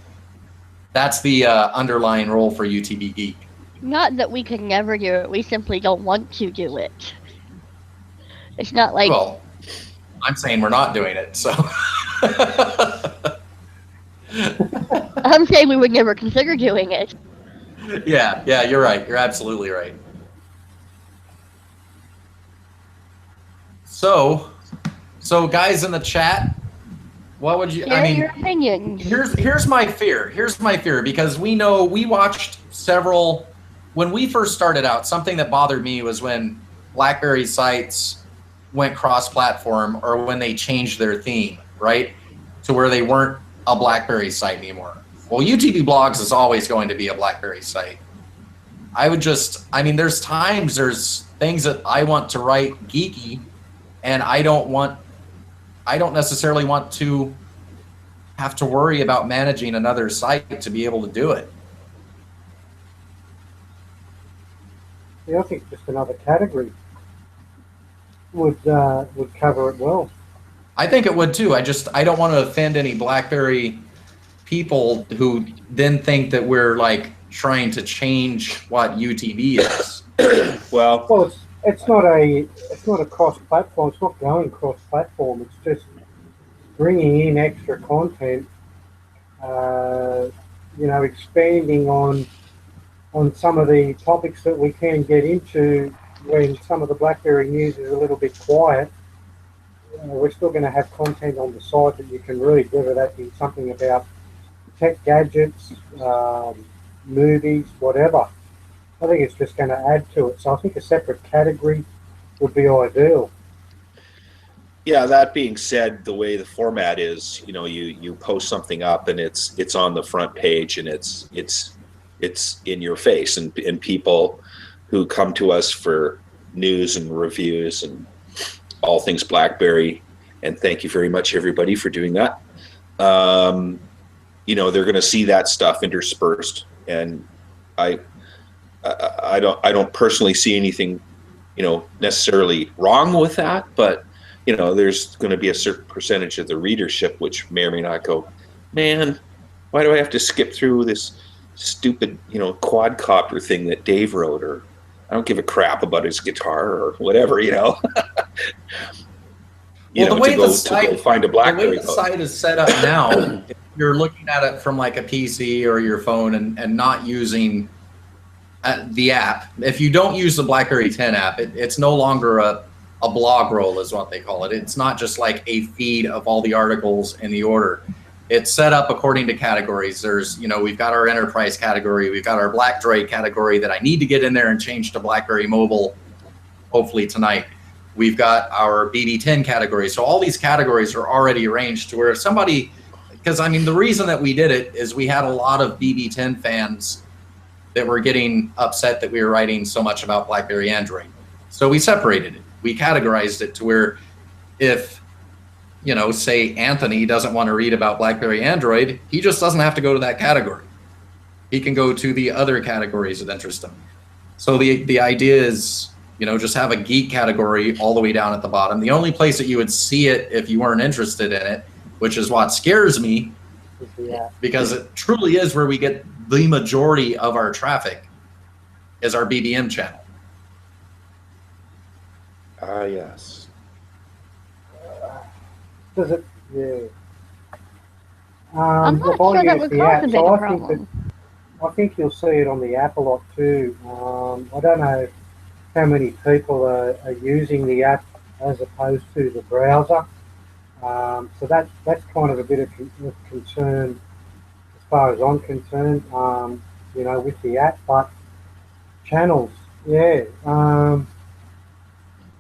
the underlying rule for UTB Geek. Not that we can never do it. We simply don't want to do it. It's not like... Well, I'm saying we're not doing it, so... I'm saying we would never consider doing it. Yeah, you're right. You're absolutely right. So guys in the chat, what would you? Share your opinions. Here's my fear. Because we watched several. When we first started out, something that bothered me was when BlackBerry sites went cross-platform, or when they changed their theme, right, to where they weren't a BlackBerry site anymore. Well, UTB Blogs is always going to be a BlackBerry site. there's things that I want to write geeky, and I don't necessarily want to have to worry about managing another site to be able to do it. Yeah, I think just another category would cover it well. I think it would too. I don't want to offend any BlackBerry people who then think that we're like trying to change what UTB is. Well, it's not a cross-platform. It's not going cross-platform. It's just bringing in extra content. Expanding on some of the topics that we can get into when some of the BlackBerry news is a little bit quiet. We're still going to have content on the site that you can read, whether that be something about tech gadgets, movies, whatever. I think it's just going to add to it. So I think a separate category would be ideal. Yeah, that being said, the way the format is, you post something up and it's on the front page and it's in your face, and people who come to us for news and reviews and all things BlackBerry, and thank you very much everybody for doing that. They're going to see that stuff interspersed, and I don't personally see anything, necessarily wrong with that, but there's going to be a certain percentage of the readership which may or may not go, man, why do I have to skip through this stupid, quadcopter thing that Dave wrote, or I don't give a crap about his guitar or whatever, Well, the way to go find a BlackBerry. The way the site is set up now, if you're looking at it from like a PC or your phone and not using the app, if you don't use the BlackBerry 10 app, it's no longer a blog roll is what they call it. It's not just like a feed of all the articles in the order. It's set up according to categories. There's, we've got our enterprise category. We've got our Black Droid category that I need to get in there and change to BlackBerry Mobile, hopefully tonight. We've got our BB10 category. So all these categories are already arranged to where if somebody, because the reason that we did it is we had a lot of BB10 fans that were getting upset that we were writing so much about BlackBerry Android. So we separated it. We categorized it to where if, say Anthony doesn't want to read about BlackBerry Android, he just doesn't have to go to that category. He can go to the other categories that interest him. So the idea is, just have a geek category all the way down at the bottom. The only place that you would see it if you weren't interested in it, which is what scares me, because it truly is where we get the majority of our traffic, is our BBM channel. Yes. Does Yeah. I'm Look, not I sure that use would the cause app, a so bigger I think that problem. I think you'll see it on the app a lot too. I don't know how many people are using the app as opposed to the browser. So that's kind of a bit of concern as far as I'm concerned. With the app, but channels, yeah,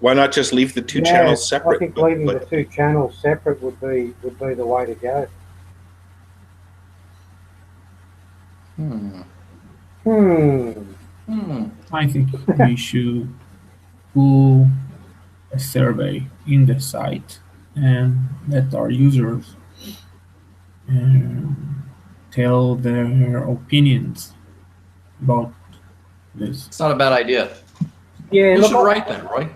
Why not just leave the two yeah. channels I separate? think leaving the But two channels separate would be the way to go. Hmm. I think we should pull a survey in the site and let our users tell their opinions about this. It's not a bad idea. Yeah, Who look, should write that, Roy?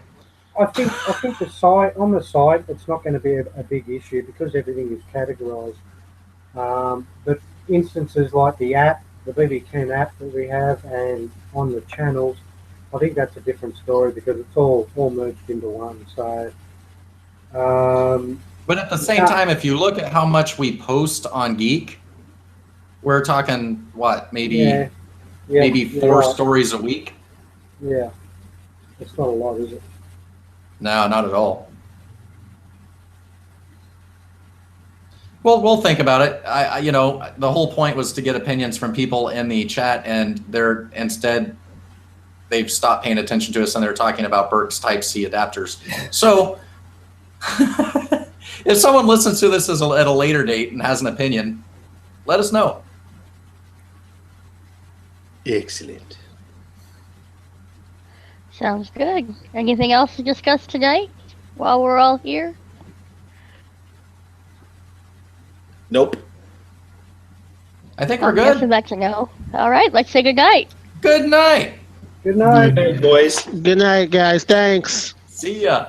I think the site on the site it's not going to be a big issue because everything is categorized. But instances like the app, the BB10 app that we have, and on the channels, I think that's a different story because it's all merged into one. So, But at the same time, if you look at how much we post on Geek, we're talking what, yeah, maybe you're 4 right. stories a week? Yeah, it's not a lot, is it? No, not at all. Well, we'll think about it. The whole point was to get opinions from people in the chat, and they've stopped paying attention to us, and they're talking about Burke's Type-C adapters. So if someone listens to this at a later date and has an opinion, let us know. excellent. Sounds good. Anything else to discuss tonight while we're all here? Nope. I think we're I'm guessing good. that's a no. All right, let's say good night. Good night. Good night. Hey, boys. Good night, guys. Thanks. See ya.